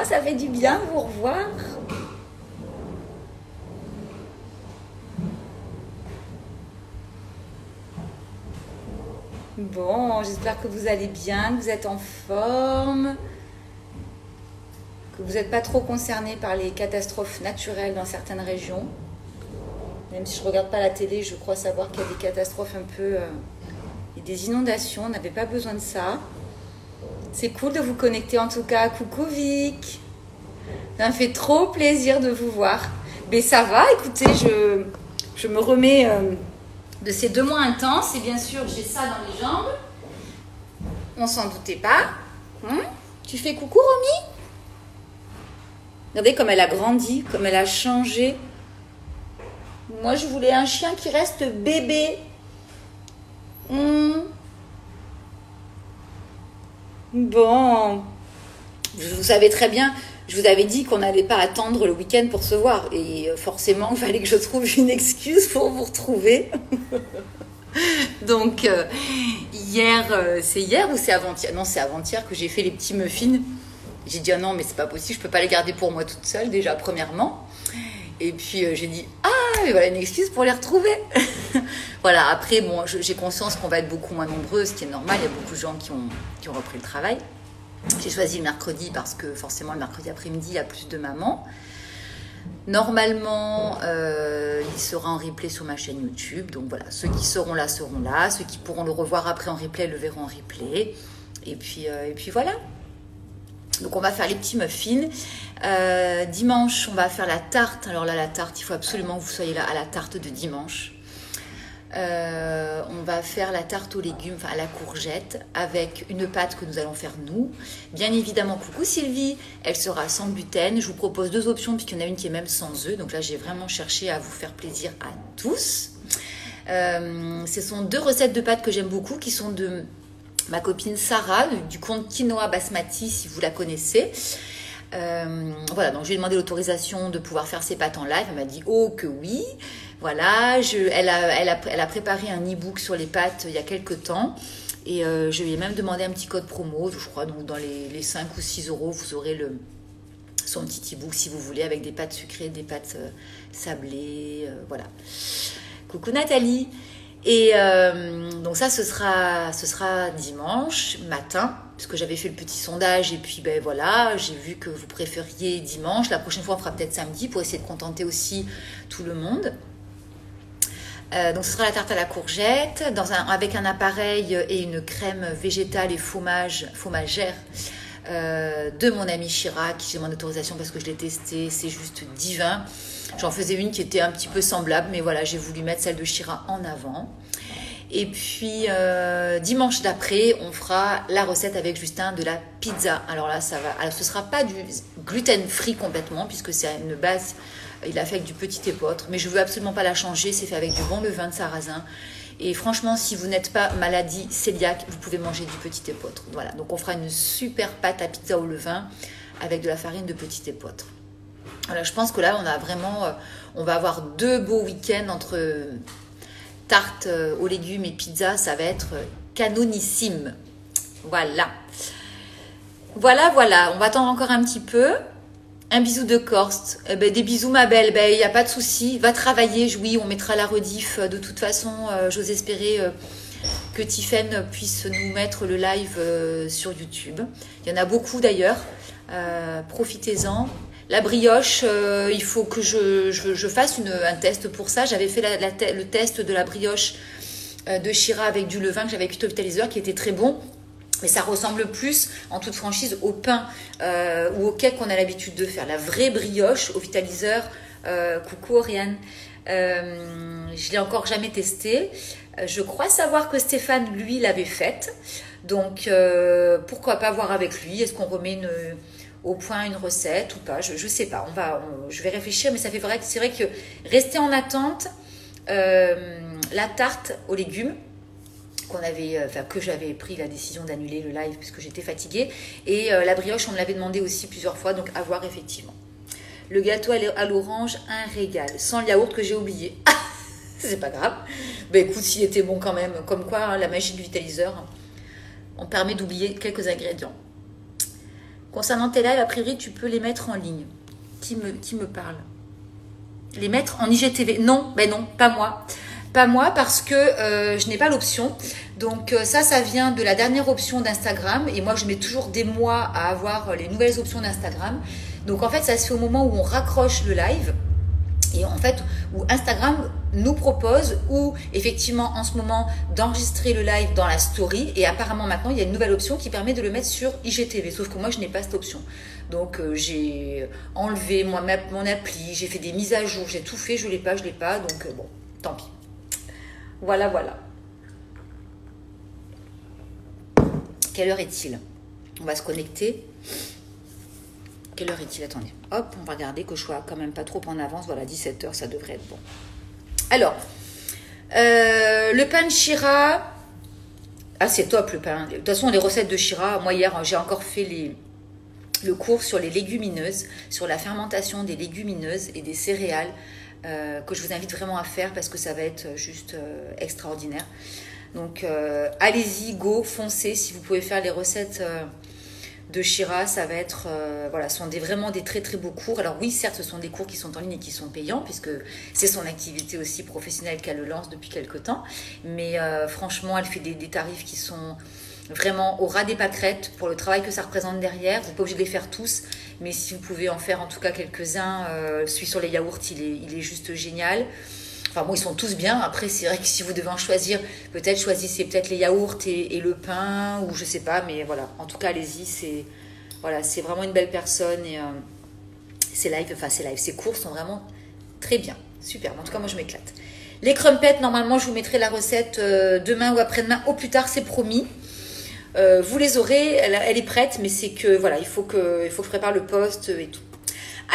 ça fait du bien de vous revoir. Bon, j'espère que vous allez bien, que vous êtes en forme, que vous n'êtes pas trop concernés par les catastrophes naturelles dans certaines régions. Même si je ne regarde pas la télé, je crois savoir qu'il y a des catastrophes un peu... et des inondations, on n'avait pas besoin de ça. C'est cool de vous connecter en tout cas. Coucou Vic. Ça me fait trop plaisir de vous voir. Mais ça va, écoutez, je me remets de ces 2 mois intenses. Et bien sûr, j'ai ça dans les jambes. On s'en doutait pas. Tu fais coucou Romy? Regardez comme elle a grandi, comme elle a changé. Moi, je voulais un chien qui reste bébé. Bon, vous savez très bien, je vous avais dit qu'on n'allait pas attendre le week-end pour se voir. Et forcément, il fallait que je trouve une excuse pour vous retrouver. Donc, c'est hier ou c'est avant-hier? Non, c'est avant-hier que j'ai fait les petits muffins. J'ai dit, ah non, mais c'est pas possible, je peux pas les garder pour moi toute seule, déjà, premièrement. Et puis, j'ai dit, mais voilà une excuse pour les retrouver. Voilà, après, bon, j'ai conscience qu'on va être beaucoup moins nombreux, ce qui est normal. Il y a beaucoup de gens qui ont repris le travail. J'ai choisi le mercredi parce que forcément, le mercredi après-midi, il y a plus de mamans. Normalement, il sera en replay sur ma chaîne YouTube. Donc voilà, ceux qui seront là seront là. Ceux qui pourront le revoir après en replay le verront en replay. Et puis voilà. Donc on va faire les petits muffins. Dimanche, on va faire la tarte. Alors là, la tarte, il faut absolument que vous soyez là à la tarte de dimanche. On va faire la tarte aux légumes, enfin à la courgette, avec une pâte que nous allons faire nous. Bien évidemment, coucou Sylvie, elle sera sans gluten. Je vous propose 2 options, puisqu'il y en a une qui est même sans œufs. Donc là, j'ai vraiment cherché à vous faire plaisir à tous. Ce sont 2 recettes de pâtes que j'aime beaucoup, qui sont de ma copine Sarah, du compte Quinoa Basmati, si vous la connaissez. Voilà, donc je lui ai demandé l'autorisation de pouvoir faire ses pâtes en live. Elle m'a dit oh que oui. Voilà, elle a préparé un e-book sur les pâtes il y a quelques temps. Et je lui ai même demandé un petit code promo. Je crois donc dans les 5 ou 6 euros, vous aurez son petit e-book si vous voulez, avec des pâtes sucrées, des pâtes sablées. Voilà. Coucou Nathalie. Et donc ça, ce sera dimanche matin, puisque j'avais fait le petit sondage. Et puis, ben voilà, j'ai vu que vous préfériez dimanche. La prochaine fois, on fera peut-être samedi pour essayer de contenter aussi tout le monde. Donc, ce sera la tarte à la courgette avec un appareil et une crème végétale et fromagère de mon amie Chira, qui j'ai demandé autorisation parce que je l'ai testé. C'est juste divin. J'en faisais une qui était un petit peu semblable, mais voilà, j'ai voulu mettre celle de Chira en avant. Et puis, dimanche d'après, on fera la recette avec Justin de la pizza. Alors là, ça va. Alors, ce ne sera pas du gluten-free complètement, puisque c'est une base, il a fait avec du petit épeautre. Mais je ne veux absolument pas la changer, c'est fait avec du bon levain de sarrasin. Et franchement, si vous n'êtes pas maladie cœliaque, vous pouvez manger du petit épeautre. Voilà, donc on fera une super pâte à pizza au levain avec de la farine de petit épeautre. Voilà, je pense que là, on va avoir 2 beaux week-ends entre tarte aux légumes et pizza. Ça va être canonissime. Voilà. Voilà. On va attendre encore un petit peu. Un bisou de Corse. Des bisous, ma belle. Il n'y a pas de souci. Va travailler. Oui, on mettra la rediff. De toute façon, j'ose espérer que Tiffaine puisse nous mettre le live sur YouTube. Il y en a beaucoup d'ailleurs. Profitez-en. La brioche, il faut que je fasse un test pour ça. J'avais fait le test de la brioche de Chira avec du levain que j'avais avec Vitaliseur qui était très bon. Mais ça ressemble plus, en toute franchise, au pain ou au cake qu'on a l'habitude de faire. La vraie brioche au Vitaliseur. Coucou Oriane. Je l'ai encore jamais testée. Je crois savoir que Stéphane, lui, l'avait faite. Donc, pourquoi pas voir avec lui? Est-ce qu'on remet au point une recette ou pas? Je sais pas. Je vais réfléchir, mais c'est vrai que rester en attente, la tarte aux légumes que j'avais pris la décision d'annuler le live puisque j'étais fatiguée, et la brioche, on me l'avait demandé aussi plusieurs fois, donc à voir effectivement. Le gâteau à l'orange, un régal, sans le yaourt que j'ai oublié. C'est pas grave. Écoute, s'il était bon quand même, comme quoi la magie du Vitaliseur, on permet d'oublier quelques ingrédients. Concernant tes lives, a priori, tu peux les mettre en ligne. Qui me parle? Les mettre en IGTV? Non, ben non, pas moi. Pas moi parce que je n'ai pas l'option. Donc ça vient de la dernière option d'Instagram. Et moi, je mets toujours des mois à avoir les nouvelles options d'Instagram. Donc en fait, ça se fait au moment où on raccroche le live. Et en fait, où Instagram nous propose, ou effectivement en ce moment, d'enregistrer le live dans la story. Et apparemment maintenant, il y a une nouvelle option qui permet de le mettre sur IGTV. Sauf que moi, je n'ai pas cette option. Donc j'ai enlevé mon appli, j'ai fait des mises à jour, j'ai tout fait, je ne l'ai pas. Donc bon, tant pis. Voilà. Quelle heure est-il? On va se connecter. Quelle heure est-il? Attendez. Hop, on va regarder que je sois quand même pas trop en avance. Voilà, 17h, ça devrait être bon. Alors, le pain de Shira. Ah, c'est top le pain. De toute façon, les recettes de Shira. Moi, hier, j'ai encore fait le cours sur les légumineuses, sur la fermentation des légumineuses et des céréales, que je vous invite vraiment à faire parce que ça va être juste extraordinaire. Donc, allez-y, go, foncez. Si vous pouvez faire les recettes de Shira, ça va être, voilà, ce sont vraiment des très très beaux cours. Alors oui, certes, ce sont des cours qui sont en ligne et qui sont payants, puisque c'est son activité aussi professionnelle qu'elle le lance depuis quelques temps. Mais franchement, elle fait des tarifs qui sont vraiment au ras des pâquerettes pour le travail que ça représente derrière. Vous n'êtes pas obligé de les faire tous, mais si vous pouvez en faire en tout cas quelques-uns, celui sur les yaourts, il est juste génial. Enfin bon, ils sont tous bien. Après, c'est vrai que si vous devez en choisir, peut-être choisissez peut-être les yaourts et le pain, ou je sais pas, mais voilà. En tout cas, allez-y, c'est vraiment une belle personne et ses cours sont vraiment très bien. Super. En tout cas, moi, je m'éclate. Les crumpets, normalement, je vous mettrai la recette demain ou après-demain, au plus tard, c'est promis. Vous les aurez, elle est prête, mais c'est que voilà, il faut que je prépare le post et tout.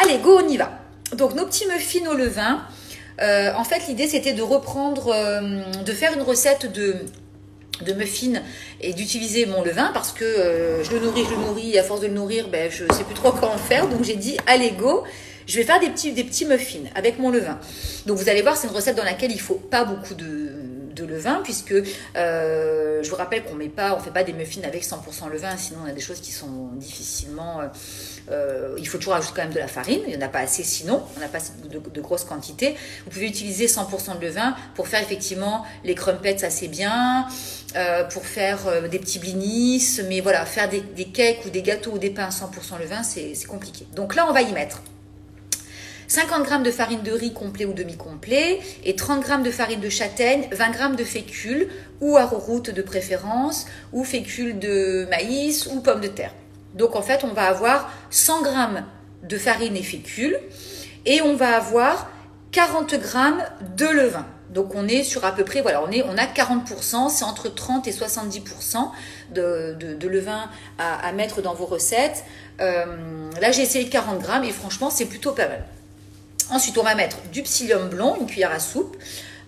Allez, go, on y va. Donc, nos petits muffins au levain. En fait, l'idée, c'était de reprendre, de faire une recette de muffins et d'utiliser mon levain parce que je le nourris, et à force de le nourrir, ben, je ne sais plus trop comment faire. Donc, j'ai dit, allez, go, je vais faire des petits muffins avec mon levain. Donc, vous allez voir, c'est une recette dans laquelle il ne faut pas beaucoup de levain puisque je vous rappelle qu'on ne fait pas des muffins avec 100% levain, sinon on a des choses qui sont difficilement... il faut toujours ajouter quand même de la farine, il n'y en a pas assez sinon, on n'a pas de grosses quantités. Vous pouvez utiliser 100% de levain pour faire effectivement les crumpets, ça c'est bien, pour faire des petits blinis, mais voilà, faire des cakes ou des gâteaux ou des pains 100% levain, c'est compliqué. Donc là, on va y mettre 50 g de farine de riz complet ou demi-complet et 30 g de farine de châtaigne, 20 g de fécule ou arrowroot de préférence, ou fécule de maïs ou pommes de terre. Donc en fait, on va avoir 100 g de farine et fécule et on va avoir 40 g de levain. Donc on est sur à peu près, voilà, on a 40%, c'est entre 30 et 70% de levain à mettre dans vos recettes. Là, j'ai essayé 40 g et franchement, c'est plutôt pas mal. Ensuite, on va mettre du psyllium blond, une cuillère à soupe,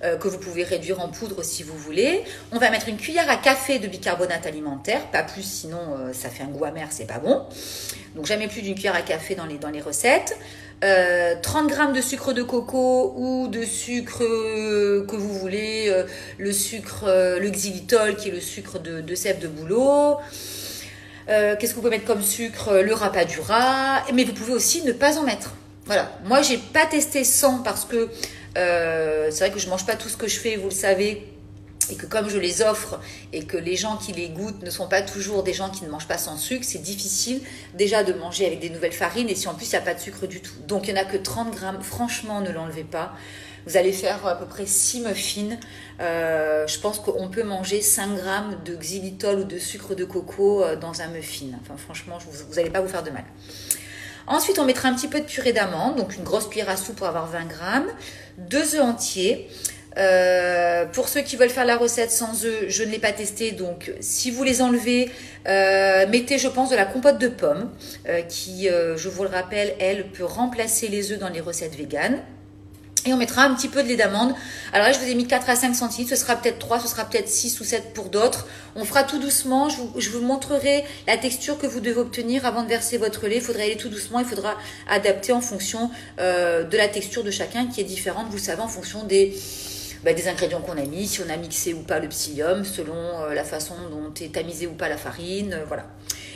que vous pouvez réduire en poudre si vous voulez. On va mettre une cuillère à café de bicarbonate alimentaire, pas plus, sinon ça fait un goût amer, c'est pas bon. Donc jamais plus d'une cuillère à café dans les recettes. 30 g de sucre de coco ou de sucre que vous voulez, le xylitol qui est le sucre de sève de bouleau. Qu'est-ce que vous pouvez mettre comme sucre? Le rapadura, mais vous pouvez aussi ne pas en mettre. Voilà, moi j'ai pas testé sans parce que c'est vrai que je mange pas tout ce que je fais, vous le savez, et que comme je les offre et que les gens qui les goûtent ne sont pas toujours des gens qui ne mangent pas sans sucre, c'est difficile déjà de manger avec des nouvelles farines et si en plus il n'y a pas de sucre du tout. Donc il n'y en a que 30 g, franchement ne l'enlevez pas. Vous allez faire à peu près 6 muffins. Je pense qu'on peut manger 5 g de xylitol ou de sucre de coco dans un muffin. Enfin franchement, vous n'allez pas vous faire de mal. Ensuite, on mettra un petit peu de purée d'amande, donc une grosse cuillère à soupe pour avoir 20 g, 2 œufs entiers. Pour ceux qui veulent faire la recette sans œufs, je ne l'ai pas testé, donc si vous les enlevez, mettez, je pense, de la compote de pommes, qui, je vous le rappelle, elle peut remplacer les œufs dans les recettes véganes. Et on mettra un petit peu de lait d'amande. Alors là, je vous ai mis 4 à 5 centilitres. Ce sera peut-être 3, ce sera peut-être 6 ou 7 pour d'autres. On fera tout doucement. Je vous montrerai la texture que vous devez obtenir avant de verser votre lait. Il faudra aller tout doucement. Il faudra adapter en fonction de la texture de chacun qui est différente. Vous savez, en fonction des ingrédients qu'on a mis, si on a mixé ou pas le psyllium, selon la façon dont est tamisée ou pas la farine. Voilà.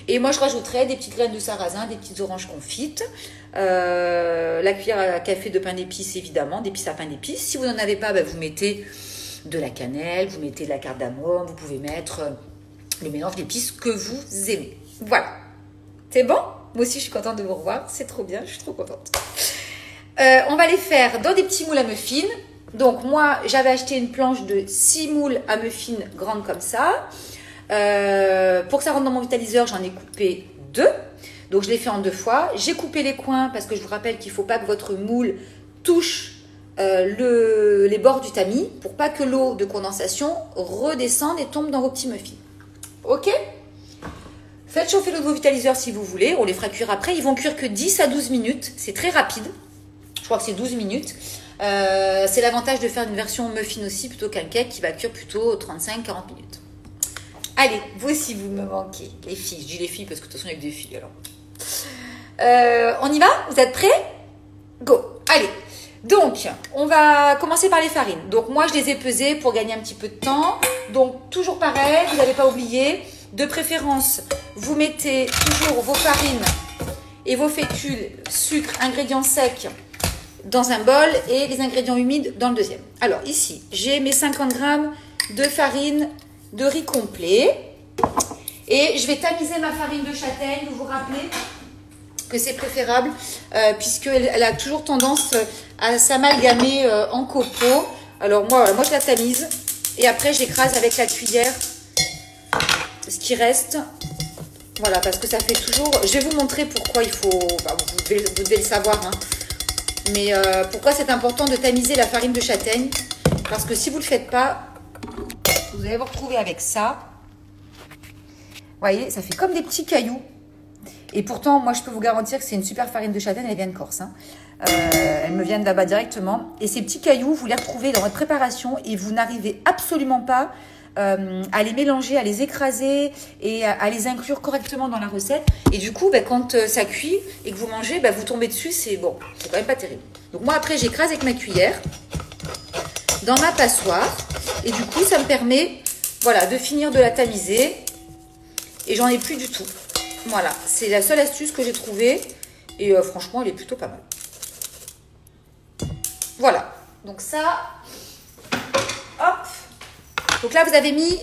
Et moi, je rajouterai des petites graines de sarrasin, des petites oranges confites, la cuillère à café de pain d'épices, évidemment, d'épices à pain d'épices. Si vous n'en avez pas, vous mettez de la cannelle, vous mettez de la cardamome, vous pouvez mettre le mélange d'épices que vous aimez. Voilà. C'est bon? Moi aussi, je suis contente de vous revoir. C'est trop bien, je suis trop contente. On va les faire dans des petits moules à muffins. Donc, moi, j'avais acheté une planche de 6 moules à muffins grandes comme ça. Pour que ça rentre dans mon vitaliseur, j'en ai coupé 2. Donc, je l'ai fait en 2 fois. J'ai coupé les coins parce que je vous rappelle qu'il ne faut pas que votre moule touche les bords du tamis pour pas que l'eau de condensation redescende et tombe dans vos petits muffins. Ok? Faites chauffer l'eau de vos vitaliseurs si vous voulez. On les fera cuire après. Ils vont cuire que 10 à 12 minutes. C'est très rapide. Je crois que c'est 12 minutes. C'est l'avantage de faire une version muffin aussi plutôt qu'un cake qui va cuire plutôt 35-40 minutes. Allez, vous aussi vous me manquez. Les filles, je dis les filles parce que de toute façon il y a que des filles alors. On y va? Vous êtes prêts? Go! Allez! Donc, on va commencer par les farines. Donc, moi, je les ai pesées pour gagner un petit peu de temps. Donc, toujours pareil, vous n'avez pas oublié. De préférence, vous mettez toujours vos farines et vos fécules, sucre, ingrédients secs dans un bol et les ingrédients humides dans le deuxième. Alors, ici, j'ai mes 50 grammes de farine de riz complet. Et je vais tamiser ma farine de châtaigne, vous vous rappelez que c'est préférable puisqu'elle a toujours tendance à s'amalgamer en copeaux. Alors moi je la tamise et après j'écrase avec la cuillère ce qui reste. Voilà, parce que ça fait toujours... Je vais vous montrer pourquoi il faut... vous devez le savoir, hein. Mais pourquoi c'est important de tamiser la farine de châtaigne. Parce que si vous ne le faites pas, vous allez vous retrouver avec ça. Vous voyez, ça fait comme des petits cailloux. Et pourtant, moi, je peux vous garantir que c'est une super farine de châtaigne. Elle vient de Corse. Hein. Elle me vient de là-bas directement. Et ces petits cailloux, vous les retrouvez dans votre préparation et vous n'arrivez absolument pas à les mélanger, à les écraser et à les inclure correctement dans la recette. Et du coup, quand ça cuit et que vous mangez, vous tombez dessus. C'est bon, c'est quand même pas terrible. Donc moi, après, j'écrase avec ma cuillère dans ma passoire. Et du coup, ça me permet de finir de la tamiser. Et j'en ai plus du tout. Voilà, c'est la seule astuce que j'ai trouvée et franchement, elle est plutôt pas mal. Voilà, donc ça, hop. Donc là, vous avez mis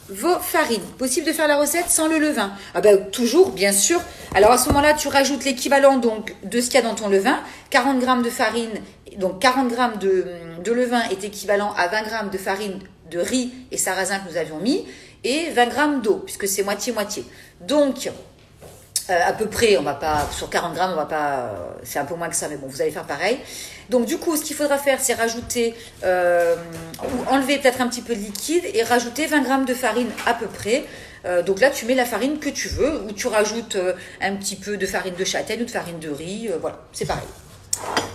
vos farines. Possible de faire la recette sans le levain. Ah toujours, bien sûr. Alors à ce moment-là, tu rajoutes l'équivalent donc de ce qu'il y a dans ton levain. 40 grammes de farine, donc 40 grammes de levain est équivalent à 20 grammes de farine de riz et sarrasin que nous avions mis et 20 grammes d'eau, puisque c'est moitié-moitié. Donc, à peu près, on va pas, sur 40 grammes, on va pas, c'est un peu moins que ça, mais bon, vous allez faire pareil. Donc, du coup, ce qu'il faudra faire, c'est rajouter, ou enlever peut-être un petit peu de liquide et rajouter 20 grammes de farine à peu près. Donc là, tu mets la farine que tu veux, ou tu rajoutes un petit peu de farine de châtaigne ou de farine de riz, voilà, c'est pareil.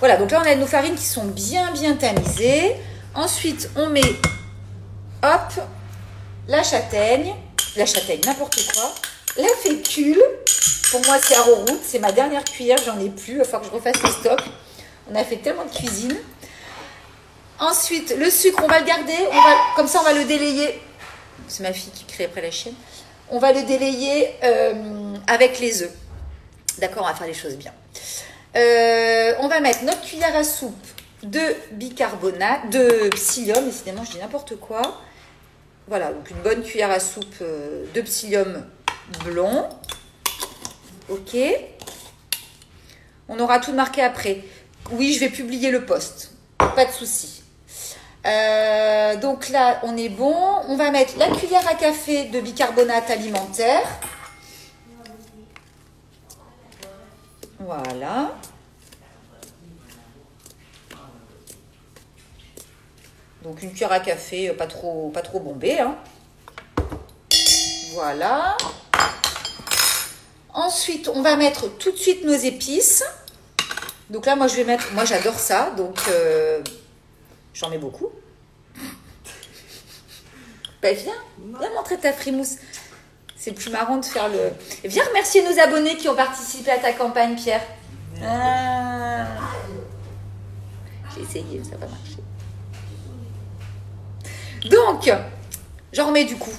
Voilà, donc là, on a nos farines qui sont bien tamisées. Ensuite, on met, hop, la châtaigne, n'importe quoi, la fécule. Pour moi, c'est arrowroot, c'est ma dernière cuillère, j'en ai plus, il va falloir que je refasse le stock. On a fait tellement de cuisine. Ensuite, le sucre, on va le garder, comme ça on va le délayer. C'est ma fille qui crée après la chienne. On va le délayer avec les œufs. D'accord, on va faire les choses bien. On va mettre notre cuillère à soupe de bicarbonate, de psyllium, décidément je dis n'importe quoi. Voilà, donc une bonne cuillère à soupe de psyllium blond. Ok. On aura tout marqué après. Oui, je vais publier le post. Pas de souci. Donc là, on est bon. On va mettre la cuillère à café de bicarbonate alimentaire. Voilà. Donc une cuillère à café, pas trop bombée. Hein. Voilà. Ensuite, on va mettre tout de suite nos épices. Donc là, moi, je vais mettre... Moi, j'adore ça. Donc, j'en mets beaucoup. Viens montrer ta frimousse. C'est plus marrant de faire le... Viens remercier nos abonnés qui ont participé à ta campagne, Pierre. Ah. J'ai essayé, ça va marcher. Donc, j'en remets du coup.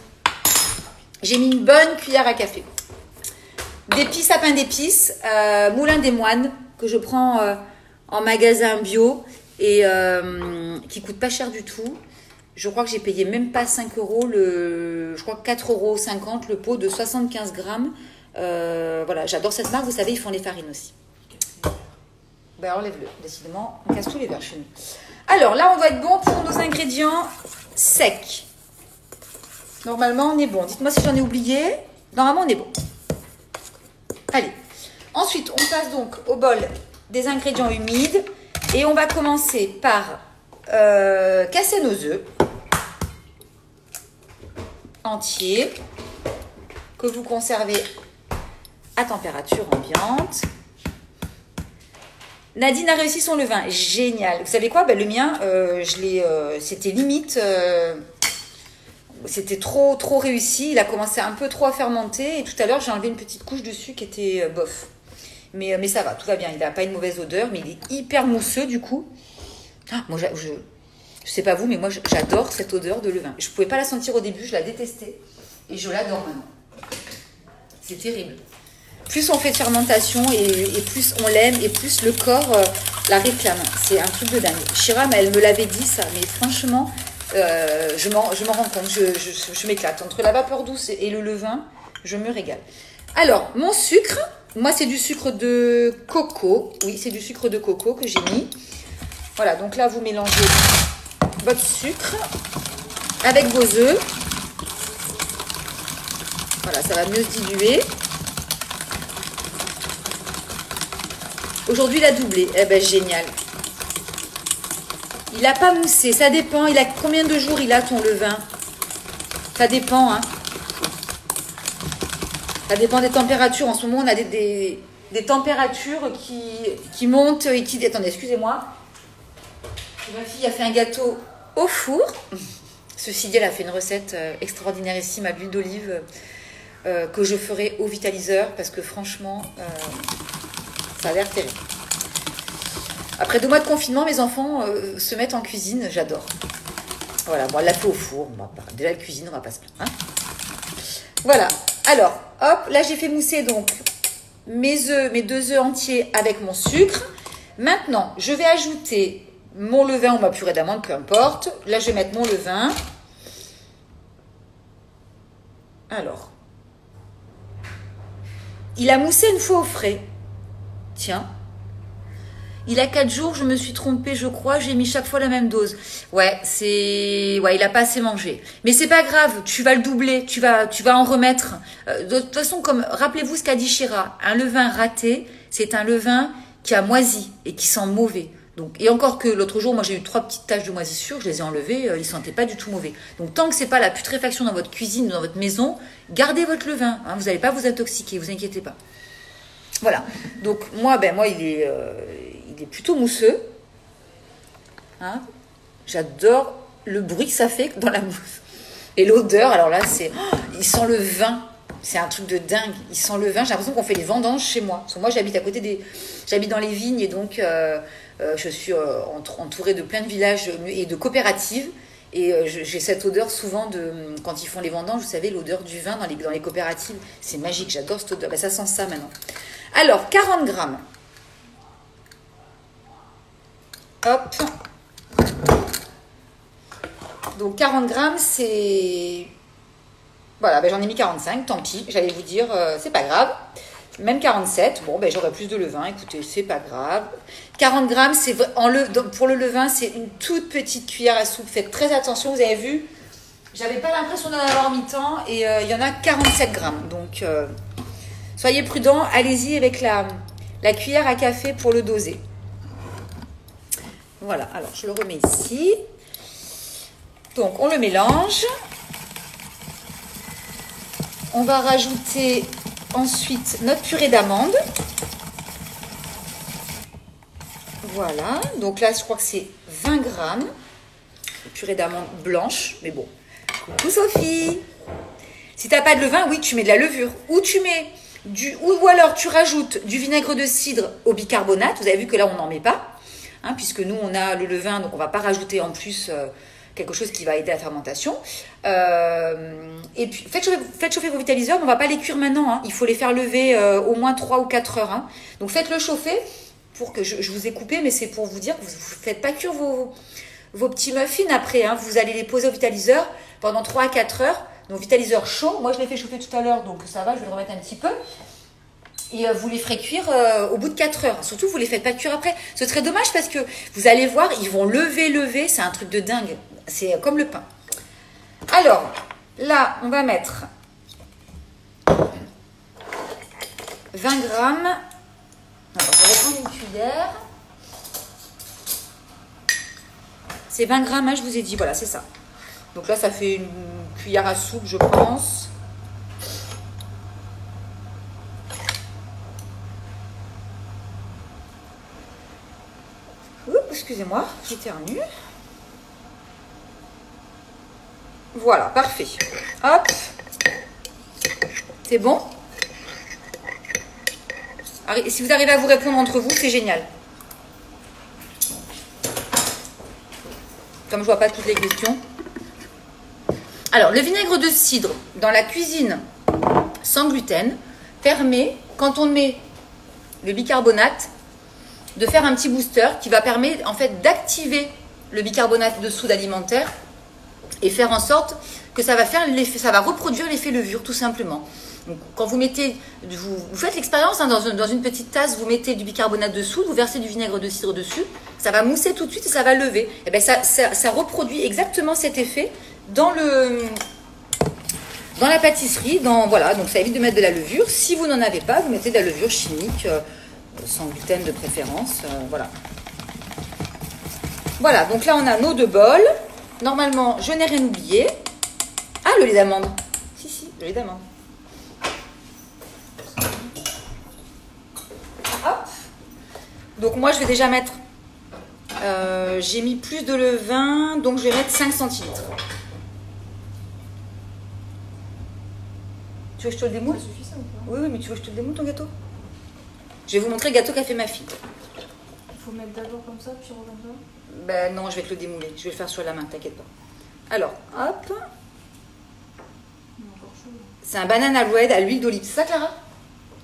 J'ai mis une bonne cuillère à café. d'épices, sapin d'épices, Moulin des Moines, que je prends en magasin bio et qui coûte pas cher du tout. Je crois que j'ai payé même pas 5 €, je crois 4,50 € le pot de 75 grammes. Voilà, j'adore cette marque, vous savez, ils font les farines aussi. Ben enlève-le, décidément, on casse tous les verres chez nous. Alors là, on va être bon pour nos ingrédients secs. Normalement, on est bon. Dites-moi si j'en ai oublié. Normalement, on est bon. Allez. Ensuite, on passe donc au bol des ingrédients humides. Et on va commencer par casser nos œufs entiers que vous conservez à température ambiante. Nadine a réussi son levain. Génial. Vous savez quoi? Ben, le mien, c'était limite... c'était trop réussi. Il a commencé un peu trop à fermenter. Et tout à l'heure, j'ai enlevé une petite couche dessus qui était bof. Mais ça va, tout va bien. Il n'a pas une mauvaise odeur, mais il est hyper mousseux du coup. Ah, moi, je sais pas vous, mais moi, j'adore cette odeur de levain. Je ne pouvais pas la sentir au début, je la détestais. Et je l'adore maintenant. C'est terrible. Plus on fait de fermentation et plus on l'aime et plus le corps la réclame. C'est un truc de dingue. Shira, elle me l'avait dit ça, mais franchement, je m'en rends compte. Je m'éclate. Entre la vapeur douce et le levain, je me régale. Alors, mon sucre, moi c'est du sucre de coco. Oui, c'est du sucre de coco que j'ai mis. Voilà, donc là vous mélangez votre sucre avec vos œufs. Voilà, ça va mieux se diluer. Aujourd'hui, il a doublé. Eh ben, génial. Il n'a pas moussé. Ça dépend. Il a combien de jours il a ton levain? Ça dépend, hein. Ça dépend des températures. En ce moment, on a des températures qui montent et qui... Attendez, excusez-moi. Ma fille a fait un gâteau au four. Ceci dit, elle a fait une recette extraordinairissime à l'huile d'olive que je ferai au vitaliseur parce que franchement... ça a l'air terrible. Après 2 mois de confinement, mes enfants se mettent en cuisine. J'adore. Voilà, bon, elle l'a fait au four. Bon, déjà, la cuisine, on va pas se plaindre. Hein. Voilà. Alors, hop, là, j'ai fait mousser donc mes 2 œufs entiers avec mon sucre. Maintenant, je vais ajouter mon levain ou ma purée d'amande, peu importe. Là, je vais mettre mon levain. Alors. Il a moussé une fois au frais. Tiens, il a 4 jours, je me suis trompée, je crois, j'ai mis chaque fois la même dose. Ouais, il a pas assez mangé. Mais c'est pas grave, tu vas le doubler, tu vas en remettre. De toute façon, rappelez-vous ce qu'a dit Shira, un levain raté, c'est un levain qui a moisi et qui sent mauvais. Donc, et encore que l'autre jour, moi j'ai eu 3 petites taches de moisissure, je les ai enlevées, ils sentaient pas du tout mauvais. Donc tant que c'est pas la putréfaction dans votre cuisine, dans votre maison, gardez votre levain. Hein, vous n'allez pas vous intoxiquer, vous inquiétez pas. Voilà, donc moi il est plutôt mousseux. Hein, j'adore le bruit que ça fait dans la mousse. Et l'odeur, alors là, il sent le vin. C'est un truc de dingue. Il sent le vin. J'ai l'impression qu'on fait les vendanges chez moi. Parce que moi, j'habite dans les vignes et donc je suis entourée de plein de villages et de coopératives. Et j'ai cette odeur souvent quand ils font les vendanges, vous savez, l'odeur du vin dans les coopératives. C'est magique, j'adore cette odeur. Ben, ça sent ça maintenant. Alors, 40 grammes. Hop. Donc, 40 grammes, c'est... Voilà, ben, j'en ai mis 45, tant pis. J'allais vous dire, c'est pas grave. Même 47, bon, ben, j'aurai plus de levain. Écoutez, c'est pas grave. 40 grammes, pour le levain, c'est une toute petite cuillère à soupe. Faites très attention, vous avez vu, j'avais pas l'impression d'en avoir mis tant. Et il y en a 47 grammes. Donc... soyez prudents, allez-y avec la cuillère à café pour le doser. Voilà, alors je le remets ici. Donc on le mélange. On va rajouter ensuite notre purée d'amande. Voilà, donc là je crois que c'est 20 grammes. Purée d'amande blanche, mais bon. Coucou Sophie. Si tu n'as pas de levain, oui, tu mets de la levure. Ou tu mets... ou alors tu rajoutes du vinaigre de cidre au bicarbonate. Vous avez vu que là on n'en met pas, hein, puisque nous on a le levain, donc on va pas rajouter en plus quelque chose qui va aider la fermentation. Et puis, faites chauffer vos vitaliseurs, mais on ne va pas les cuire maintenant. Hein. Il faut les faire lever au moins 3 ou 4 heures. Hein. Donc, faites-le chauffer. Pour que je vous ai coupé, mais c'est pour vous dire que vous ne faites pas cuire vos petits muffins après. Hein. Vous allez les poser au vitaliseur pendant 3 à 4 heures. Donc, vitaliseur chaud. Moi, je l'ai fait chauffer tout à l'heure, donc ça va. Je vais le remettre un petit peu. Et vous les ferez cuire au bout de 4 heures. Surtout, vous ne les faites pas cuire après. Ce serait dommage parce que vous allez voir, ils vont lever. C'est un truc de dingue. C'est comme le pain. Alors, là, on va mettre 20 grammes. Alors, je vais reprendre une cuillère. C'est 20 grammes, hein, je vous ai dit. Voilà, c'est ça. Donc là, ça fait une cuillère à soupe, je pense. Oups, excusez-moi, j'éternue. Voilà, parfait. Hop. C'est bon? Si vous arrivez à vous répondre entre vous, c'est génial. Comme je vois pas toutes les questions. Alors, le vinaigre de cidre dans la cuisine sans gluten permet, quand on met le bicarbonate, de faire un petit booster qui va permettre en fait d'activer le bicarbonate de soude alimentaire et faire en sorte que ça va faire l'effet, ça va reproduire l'effet levure tout simplement. Donc, quand vous mettez, vous faites l'expérience hein, dans une petite tasse, vous mettez du bicarbonate de soude, vous versez du vinaigre de cidre dessus, ça va mousser tout de suite et ça va lever. Et bien ça reproduit exactement cet effet dans la pâtisserie. Voilà, donc ça évite de mettre de la levure. Si vous n'en avez pas, vous mettez de la levure chimique, sans gluten de préférence. Voilà. Voilà, donc là on a nos 2 bols. Normalement, je n'ai rien oublié. Ah, le lait d'amande. Si, le lait d'amande. Hop. Donc moi je vais déjà mettre, j'ai mis plus de levain, donc je vais mettre 5 centilitres. Tu veux que je te le démoule? Ça suffit ça ou pas? Oui, mais tu veux que je te le démoule ton gâteau? Je vais vous montrer le gâteau qu'a fait ma fille. Il faut mettre d'abord comme ça, puis comme ça? Ben non, je vais te le démouler, je vais le faire sur la main, t'inquiète pas. Alors, hop. Il est encore chaud. C'est un banana bread à l'huile d'olive, c'est ça Clara?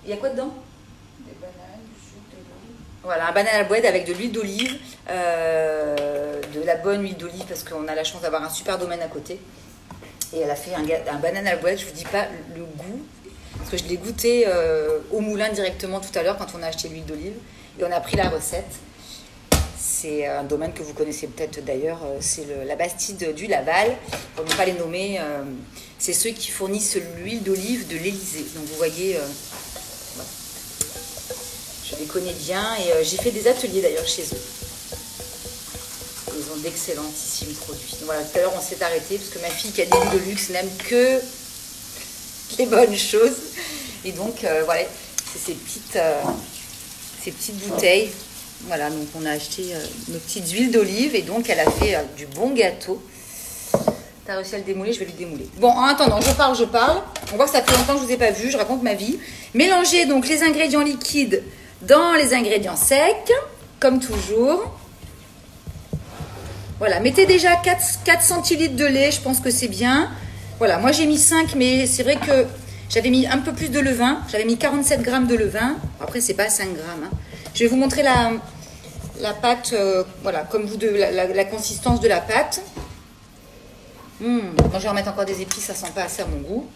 Il y a quoi dedans? Des bananes, du sucre, de l'olive. Voilà, un banana bread avec de l'huile d'olive, de la bonne huile d'olive parce qu'on a la chance d'avoir un super domaine à côté. Et elle a fait un banana bread, je vous dis pas le goût, parce que je l'ai goûté au moulin directement tout à l'heure quand on a acheté l'huile d'olive. Et on a pris la recette. C'est un domaine que vous connaissez peut-être d'ailleurs, c'est la Bastide du Laval, pour ne pas les nommer. C'est ceux qui fournissent l'huile d'olive de l'Élysée. Donc vous voyez, voilà. Je les connais bien et j'ai fait des ateliers d'ailleurs chez eux. Ils ont d'excellentissimes produits. Donc voilà, tout à l'heure on s'est arrêté parce que ma fille qui a des goûts de luxe n'aime que les bonnes choses. Et donc voilà, c'est ces petites bouteilles. Voilà, donc on a acheté nos petites huiles d'olive et donc elle a fait du bon gâteau. T'as réussi à le démouler, je vais le démouler. Bon, en attendant, je parle. On voit que ça fait longtemps que je ne vous ai pas vu, je raconte ma vie. Mélangez donc les ingrédients liquides dans les ingrédients secs, comme toujours. Voilà, mettez déjà 4 centilitres de lait, je pense que c'est bien. Voilà, moi j'ai mis 5, mais c'est vrai que j'avais mis un peu plus de levain. J'avais mis 47 grammes de levain. Après, c'est pas 5 grammes. Hein. Je vais vous montrer la pâte, voilà, comme vous, la consistance de la pâte. Moi, je vais remettre encore des épices, ça sent pas assez à mon goût.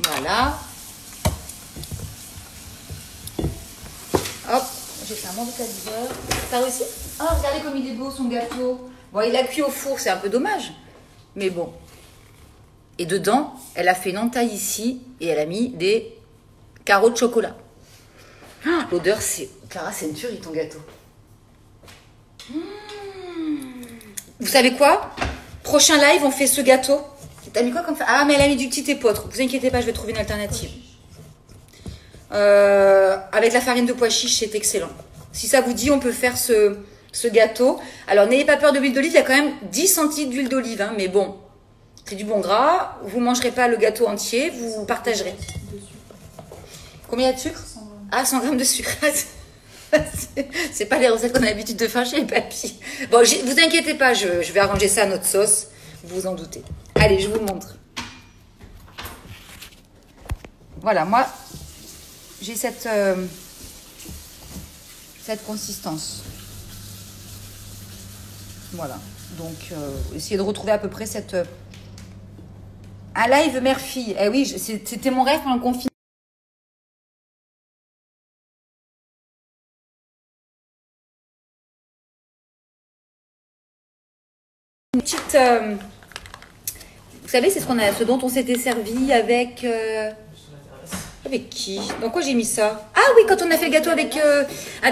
Voilà. Hop, j'ai fait un bon vitaliseur. T'as réussi? Ah, regardez comme il est beau son gâteau. Bon, il a cuit au four, c'est un peu dommage. Mais bon. Et dedans, elle a fait une entaille ici et elle a mis des carreaux de chocolat. Ah, l'odeur, c'est... Clara, c'est une tuerie ton gâteau. Vous savez quoi? Prochain live, on fait ce gâteau. T'as mis quoi comme ça? Ah, mais elle a mis du petit épeautre. Vous inquiétez pas, je vais trouver une alternative. Avec la farine de pois chiche, c'est excellent. Si ça vous dit, on peut faire ce gâteau. Alors, n'ayez pas peur de l'huile d'olive. Il y a quand même 10 centilitres d'huile d'olive. Hein, mais bon, c'est du bon gras. Vous ne mangerez pas le gâteau entier. Vous partagerez. Combien il y a de sucre? 100 grammes. Ah, 100 grammes de sucre. C'est pas les recettes qu'on a l'habitude de faire chez les papis. Bon, vous inquiétez pas, je vais arranger ça à notre sauce. Vous vous en doutez. Allez, je vous montre. Voilà, moi, j'ai cette consistance. Voilà. Donc, essayez de retrouver à peu près cette... Un live mère-fille. Eh oui, c'était mon rêve pendant le confinement. Une petite... vous savez, c'est ce dont on s'était servi avec... Avec qui? Dans quoi j'ai mis ça? Ah oui, quand on a fait le gâteau avec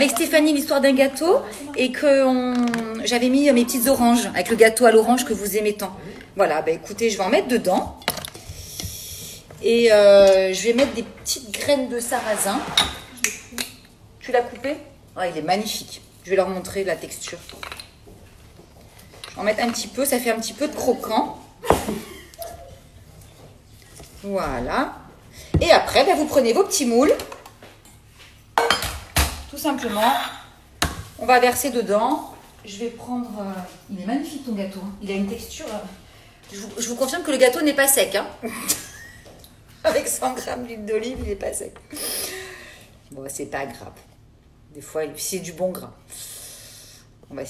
Stéphanie, l'histoire d'un gâteau, et que j'avais mis mes petites oranges, avec le gâteau à l'orange que vous aimez tant. Voilà, bah écoutez, je vais en mettre dedans. Et je vais mettre des petites graines de sarrasin. Tu l'as coupé? Ouais, il est magnifique. Je vais leur montrer la texture. Je vais en mettre un petit peu, ça fait un petit peu de croquant. Voilà. Et après, ben, vous prenez vos petits moules. Tout simplement. On va verser dedans. Je vais prendre... il est magnifique ton gâteau. Il a une texture... Je vous confirme que le gâteau n'est pas sec. Hein. Avec 100 grammes d'huile d'olive, il n'est pas sec. Bon, c'est pas grave. Des fois, c'est du bon gras. Je vais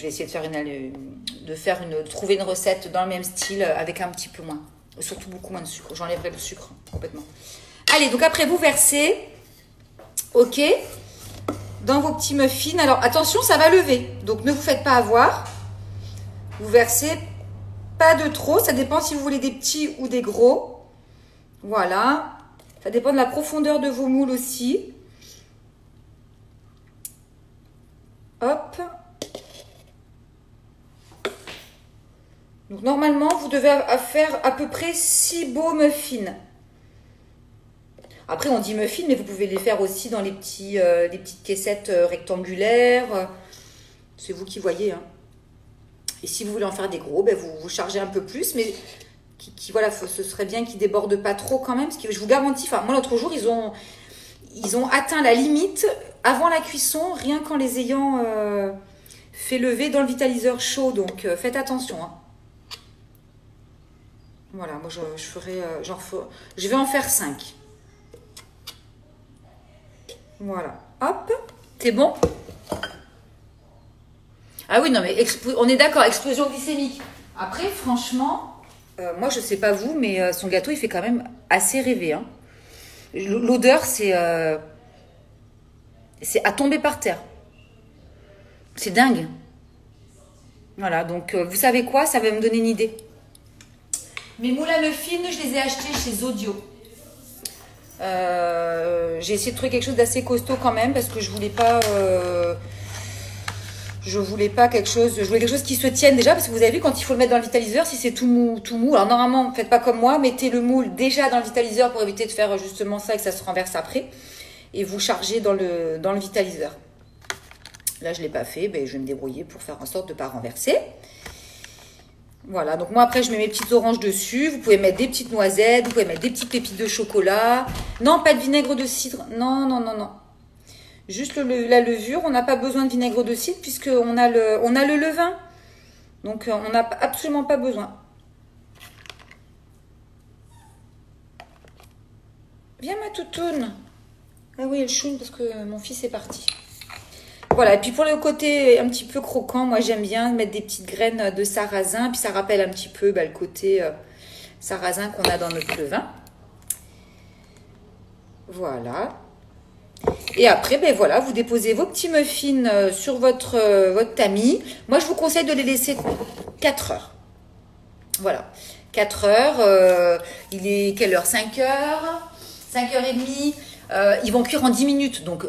essayer de trouver une recette dans le même style avec un petit peu moins. Surtout beaucoup moins de sucre. J'enlèverai le sucre complètement. Allez, donc après vous versez, ok, dans vos petits muffins. Alors attention, ça va lever. Donc ne vous faites pas avoir. Vous versez pas de trop. Ça dépend si vous voulez des petits ou des gros. Voilà. Ça dépend de la profondeur de vos moules aussi. Hop. Donc normalement, vous devez faire à peu près 6 beaux muffins. Après, on dit muffins, mais vous pouvez les faire aussi dans les petites caissettes rectangulaires. C'est vous qui voyez. Hein. Et si vous voulez en faire des gros, ben vous chargez un peu plus. Mais voilà, ce serait bien qu'ils ne débordent pas trop quand même. Parce que je vous garantis, enfin, moi l'autre jour, ils ont atteint la limite avant la cuisson, rien qu'en les ayant fait lever dans le vitaliseur chaud. Donc faites attention. Hein. Voilà, moi je vais en faire 5. Voilà, hop, c'est bon? Ah oui, non mais on est d'accord, explosion glycémique. Après, franchement, moi je sais pas vous, mais son gâteau il fait quand même assez rêver. Hein. L'odeur, c'est à tomber par terre. C'est dingue. Voilà, donc vous savez quoi? Ça va me donner une idée. Mes moules à muffins, je les ai achetés chez Zodio. J'ai essayé de trouver quelque chose d'assez costaud quand même parce que je voulais pas quelque chose qui se tienne déjà parce que vous avez vu quand il faut le mettre dans le vitaliseur si c'est tout mou. Alors normalement faites pas comme moi, mettez le moule déjà dans le vitaliseur pour éviter de faire justement ça et que ça se renverse après et vous chargez dans le vitaliseur. Là je l'ai pas fait, ben, je vais me débrouiller pour faire en sorte de pas renverser. Voilà, donc moi après je mets mes petites oranges dessus. Vous pouvez mettre des petites noisettes, vous pouvez mettre des petites pépites de chocolat. Non, pas de vinaigre de cidre. Non. Juste la levure, on n'a pas besoin de vinaigre de cidre puisqu'on a le levain. Donc on n'a absolument pas besoin. Viens ma toutoune. Ah oui, elle choune parce que mon fils est parti. Voilà, et puis pour le côté un petit peu croquant, moi j'aime bien mettre des petites graines de sarrasin, puis ça rappelle un petit peu le côté sarrasin qu'on a dans notre levain. Voilà. Et après, ben voilà, vous déposez vos petits muffins sur votre tamis. Moi je vous conseille de les laisser 4 heures. Voilà, 4 heures. Il est quelle heure? 5 heures 5h30. Ils vont cuire en 10 minutes. Donc,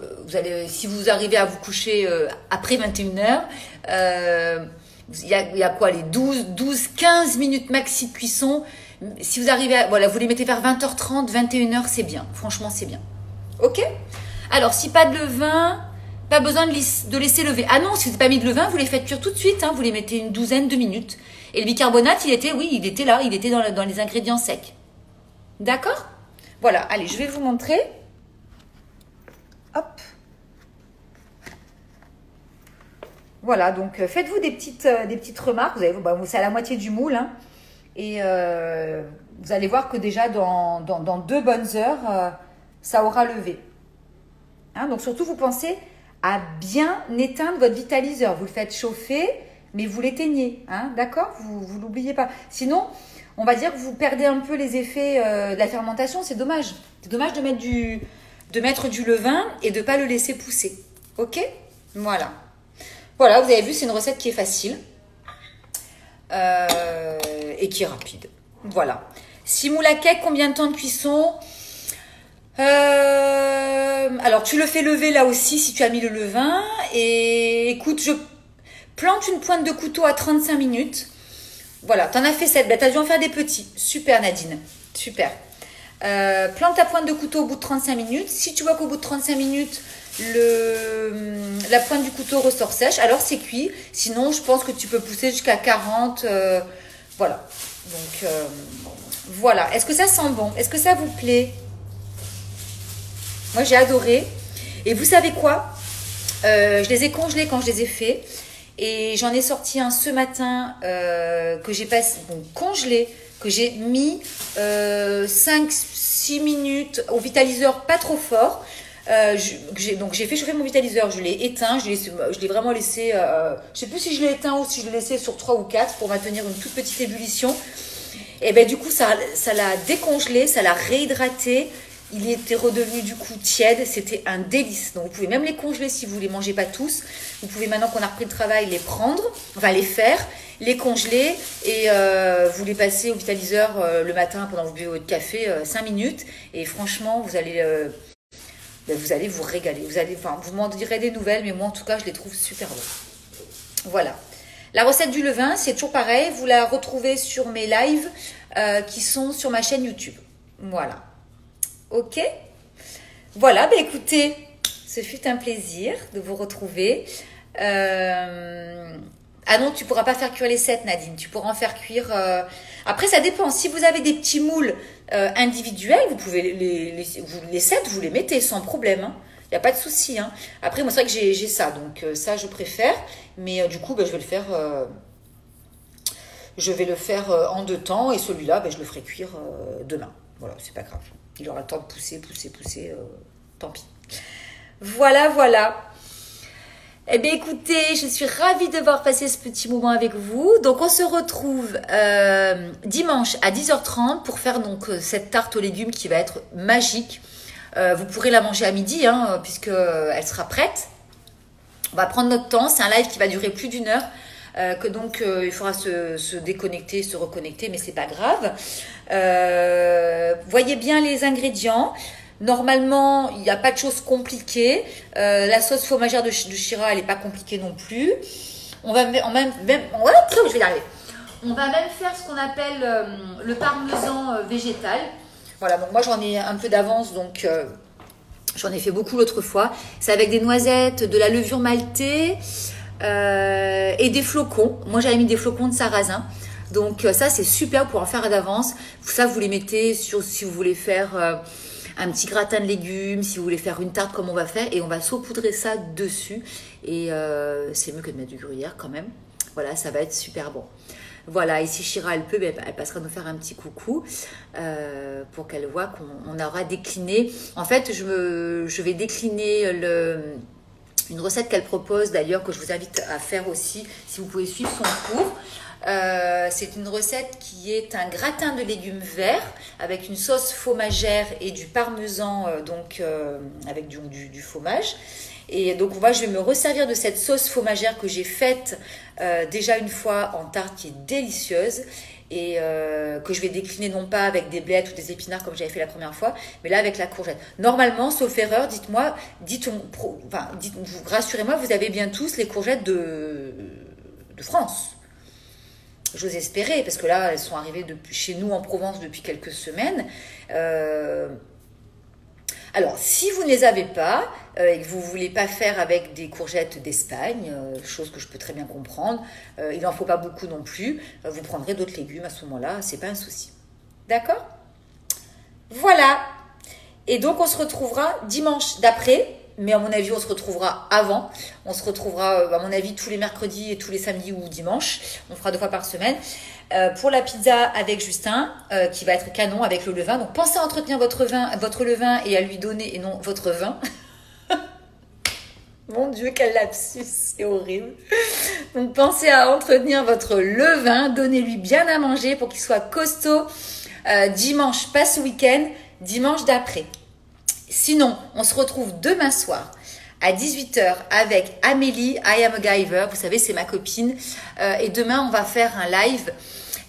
si vous arrivez à vous coucher après 21h, il y a quoi? Les 12-15 minutes maxi de cuisson. Si vous arrivez vous les mettez vers 20h30, 21h, c'est bien. Franchement, c'est bien. Ok? Alors, si pas de levain, pas besoin de laisser lever. Ah non, si vous n'avez pas mis de levain, vous les faites cuire tout de suite. Hein, vous les mettez une douzaine de minutes. Et le bicarbonate, il était là. Il était dans les ingrédients secs. D'accord? Voilà. Allez, je vais vous montrer. Hop. Voilà, donc faites-vous des petites remarques. Vous avez, c'est à la moitié du moule. Hein, et vous allez voir que déjà dans 2 bonnes heures, ça aura levé. Hein, donc surtout, vous pensez à bien éteindre votre vitaliseur. Vous le faites chauffer, mais vous l'éteignez. Hein, d'accord? Vous l'oubliez pas. Sinon, on va dire que vous perdez un peu les effets de la fermentation. C'est dommage. C'est dommage de mettre du levain et de ne pas le laisser pousser. Ok? Voilà. Voilà, vous avez vu, c'est une recette qui est facile et qui est rapide. Voilà. Semoule à cake, combien de temps de cuisson? Alors, tu le fais lever là aussi si tu as mis le levain. Et écoute, je plante une pointe de couteau à 35 minutes. Voilà, tu en as fait 7. Ben, tu as dû en faire des petits. Super, Nadine. Super. Plante ta pointe de couteau au bout de 35 minutes. Si tu vois qu'au bout de 35 minutes, la pointe du couteau ressort sèche, alors c'est cuit. Sinon, je pense que tu peux pousser jusqu'à 40. Voilà. Donc, voilà. Est-ce que ça sent bon? Est-ce que ça vous plaît? Moi, j'ai adoré. Et vous savez quoi? Je les ai congelés quand je les ai faits. Et j'en ai sorti un ce matin que j'ai passé congelé, que j'ai mis 5-6 minutes au vitaliseur pas trop fort. Donc j'ai fait chauffer mon vitaliseur, je l'ai éteint, je l'ai vraiment laissé, je sais plus si je l'ai éteint ou si je l'ai laissé sur 3 ou 4 pour maintenir une toute petite ébullition. Et ben du coup ça l'a décongelé, ça l'a réhydraté. Il était redevenu du coup tiède, c'était un délice. Donc vous pouvez même les congeler si vous ne les mangez pas tous. Vous pouvez maintenant qu'on a repris le travail les prendre, enfin les faire, les congeler et vous les passez au vitaliseur le matin pendant que vous buvez votre café 5 minutes. Et franchement vous allez vous régaler. Vous m'en direz des nouvelles, mais moi en tout cas je les trouve super bons. Voilà. La recette du levain, c'est toujours pareil. Vous la retrouvez sur mes lives qui sont sur ma chaîne YouTube. Voilà. Ok? Voilà, ben écoutez, ce fut un plaisir de vous retrouver. Ah non, tu ne pourras pas faire cuire les 7, Nadine. Tu pourras en faire cuire... Après, ça dépend. Si vous avez des petits moules individuels, vous pouvez les 7, vous les mettez sans problème. Il n'y a pas de souci. Hein. Après, moi, c'est vrai que j'ai ça. Donc, ça, je préfère. Mais du coup, ben, je vais le faire en 2 temps. Et celui-là, ben, je le ferai cuire demain. Voilà, c'est pas grave. Il aura le temps de pousser. Tant pis. Voilà. Eh bien, écoutez, je suis ravie d'avoir passé ce petit moment avec vous. Donc, on se retrouve dimanche à 10h30 pour faire donc cette tarte aux légumes qui va être magique. Vous pourrez la manger à midi, hein, puisqu'elle sera prête. On va prendre notre temps. C'est un live qui va durer plus d'1 heure. Donc, il faudra se déconnecter, se reconnecter, mais c'est pas grave. Voyez bien les ingrédients. Normalement, il n'y a pas de choses compliquées. La sauce fromagère de Chira, elle n'est pas compliquée non plus. On va même je vais y arriver. On va même faire ce qu'on appelle le parmesan végétal. Voilà, donc moi j'en ai un peu d'avance, donc j'en ai fait beaucoup l'autre fois. C'est avec des noisettes, de la levure maltée et des flocons. Moi j'avais mis des flocons de sarrasin. Donc ça c'est super pour en faire d'avance. Ça vous les mettez si vous voulez faire un petit gratin de légumes, si vous voulez faire une tarte comme on va faire, et on va saupoudrer ça dessus. Et c'est mieux que de mettre du gruyère quand même. Voilà, ça va être super bon. Voilà, et si Chira elle peut, elle passera nous faire un petit coucou pour qu'elle voit qu'on aura décliné. En fait, je vais décliner une recette qu'elle propose d'ailleurs, que je vous invite à faire aussi, si vous pouvez suivre son cours. C'est une recette qui est un gratin de légumes verts avec une sauce fromagère et du parmesan, avec du fromage. Et donc moi je vais me resservir de cette sauce fromagère que j'ai faite déjà une fois en tarte, qui est délicieuse, et que je vais décliner non pas avec des blettes ou des épinards comme j'avais fait la première fois, mais là avec la courgette. Normalement, sauf erreur, rassurez-moi, vous avez bien tous les courgettes de France. J'ose espérer, parce que là, elles sont arrivées chez nous en Provence depuis quelques semaines. Alors, si vous ne les avez pas et que vous ne voulez pas faire avec des courgettes d'Espagne, chose que je peux très bien comprendre, il n'en faut pas beaucoup non plus, vous prendrez d'autres légumes à ce moment-là, c'est pas un souci. D'accord? Voilà. Et donc, on se retrouvera dimanche d'après mais à mon avis, on se retrouvera avant. On se retrouvera, à mon avis, tous les mercredis et tous les samedis ou dimanches. On fera 2 fois par semaine. Pour la pizza avec Justin, qui va être canon avec le levain. Donc, pensez à entretenir votre levain et à lui donner, et non votre vin. Mon Dieu, quel lapsus, c'est horrible. Donc, pensez à entretenir votre levain. Donnez-lui bien à manger pour qu'il soit costaud. Dimanche, pas ce week-end, dimanche d'après. Sinon, on se retrouve demain soir à 18h avec Amélie, I am a Giver. Vous savez, c'est ma copine. Et demain, on va faire un live.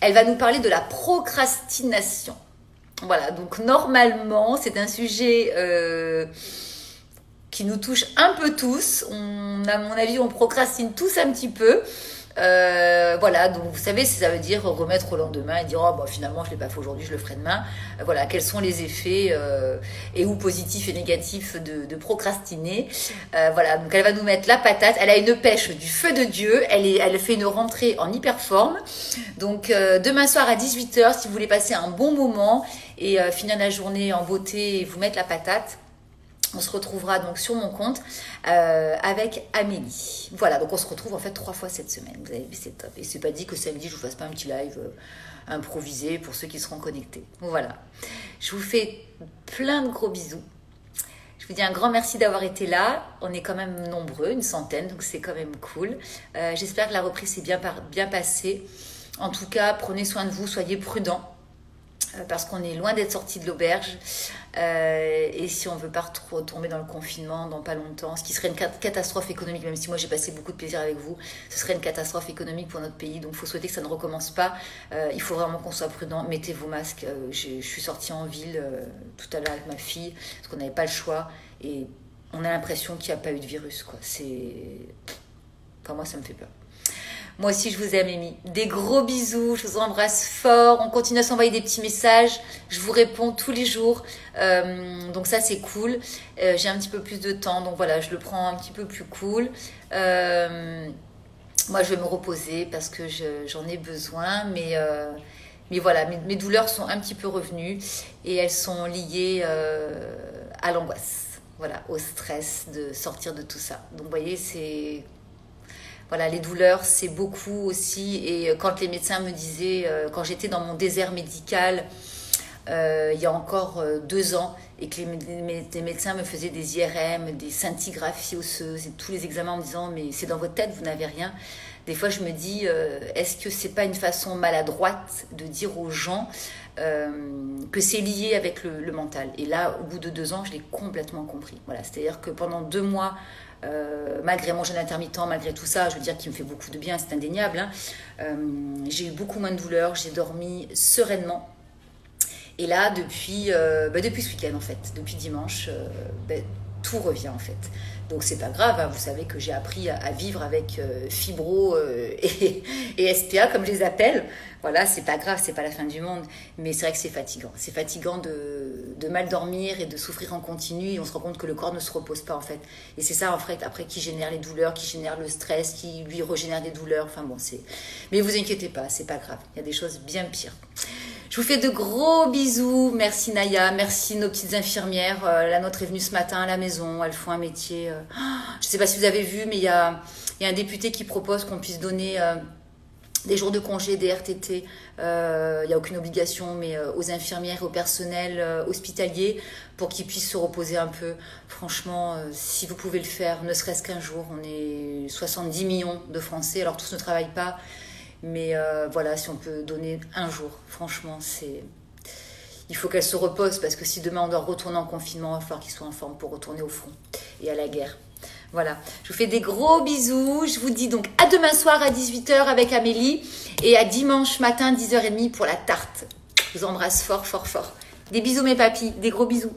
Elle va nous parler de la procrastination. Voilà, donc normalement, c'est un sujet qui nous touche un peu tous. À mon avis, on procrastine tous un petit peu. Voilà, donc vous savez, ça veut dire remettre au lendemain et dire oh, bah, finalement je ne l'ai pas fait aujourd'hui, je le ferai demain. Voilà, quels sont les effets et ou positifs et négatifs de procrastiner. Voilà, donc elle va nous mettre la patate. Elle a une pêche du feu de Dieu. Elle fait une rentrée en hyper forme. Donc demain soir à 18h, si vous voulez passer un bon moment et finir la journée en beauté et vous mettre la patate. On se retrouvera donc sur mon compte avec Amélie. Voilà, donc on se retrouve en fait 3 fois cette semaine. Vous avez vu, c'est top. Et c'est pas dit que samedi, je vous fasse pas un petit live improvisé pour ceux qui seront connectés. Voilà. Je vous fais plein de gros bisous. Je vous dis un grand merci d'avoir été là. On est quand même nombreux, une centaine, donc c'est quand même cool. J'espère que la reprise s'est bien passée. En tout cas, prenez soin de vous, soyez prudents. Parce qu'on est loin d'être sorti de l'auberge et si on ne veut pas trop tomber dans le confinement dans pas longtemps, ce qui serait une catastrophe économique, même si moi j'ai passé beaucoup de plaisir avec vous, ce serait une catastrophe économique pour notre pays, donc il faut souhaiter que ça ne recommence pas. Il faut vraiment qu'on soit prudent, mettez vos masques. Je suis sortie en ville tout à l'heure avec ma fille parce qu'on n'avait pas le choix et on a l'impression qu'il n'y a pas eu de virus, quoi. Enfin, moi ça me fait peur. Moi aussi, je vous aime, Amy. Des gros bisous, je vous embrasse fort. On continue à s'envoyer des petits messages. Je vous réponds tous les jours. Donc ça, c'est cool. J'ai un petit peu plus de temps, donc voilà, je le prends un petit peu plus cool. Moi, je vais me reposer parce que j'en ai besoin. Mais voilà, mes douleurs sont un petit peu revenues et elles sont liées à l'angoisse. Voilà, au stress de sortir de tout ça. Donc, vous voyez, c'est... Voilà, les douleurs, c'est beaucoup aussi. Et quand les médecins me disaient, quand j'étais dans mon désert médical, il y a encore 2 ans, et que les médecins me faisaient des IRM, des scintigraphies osseuses, et tous les examens en me disant, mais c'est dans votre tête, vous n'avez rien. Des fois, je me dis, est-ce que c'est pas une façon maladroite de dire aux gens que c'est lié avec le mental? Et là, au bout de 2 ans, je l'ai complètement compris. Voilà, c'est-à-dire que pendant 2 mois, malgré mon jeûne intermittent, malgré tout ça, je veux dire qu'il me fait beaucoup de bien, c'est indéniable, hein. J'ai eu beaucoup moins de douleurs, j'ai dormi sereinement. Et là, depuis ce week-end en fait, depuis dimanche, tout revient en fait. Donc c'est pas grave, hein. Vous savez que j'ai appris à vivre avec fibro et SPA comme je les appelle. Voilà, c'est pas grave, c'est pas la fin du monde, mais c'est vrai que c'est fatigant. C'est fatigant de mal dormir et de souffrir en continu et on se rend compte que le corps ne se repose pas en fait. Et c'est ça en fait après qui génère les douleurs, qui génère le stress, qui lui régénère des douleurs. Enfin bon, c'est... Mais vous inquiétez pas, c'est pas grave. Il y a des choses bien pires. Je vous fais de gros bisous. Merci Naya, merci nos petites infirmières. La nôtre est venue ce matin à la maison. Elles font un métier. Je ne sais pas si vous avez vu, mais il y a un député qui propose qu'on puisse donner des jours de congé, des RTT. Il n'y a aucune obligation, mais aux infirmières et au personnel hospitalier pour qu'ils puissent se reposer un peu. Franchement, si vous pouvez le faire, ne serait-ce qu'un jour. On est 70 millions de Français, alors tous ne travaillent pas. Mais voilà, si on peut donner un jour, franchement, il faut qu'elle se repose parce que si demain on doit retourner en confinement, il va falloir qu'ils soient en forme pour retourner au front et à la guerre. Voilà, je vous fais des gros bisous. Je vous dis donc à demain soir à 18h avec Amélie et à dimanche matin 10h30 pour la tarte. Je vous embrasse fort, fort, fort. Des bisous mes papis, des gros bisous.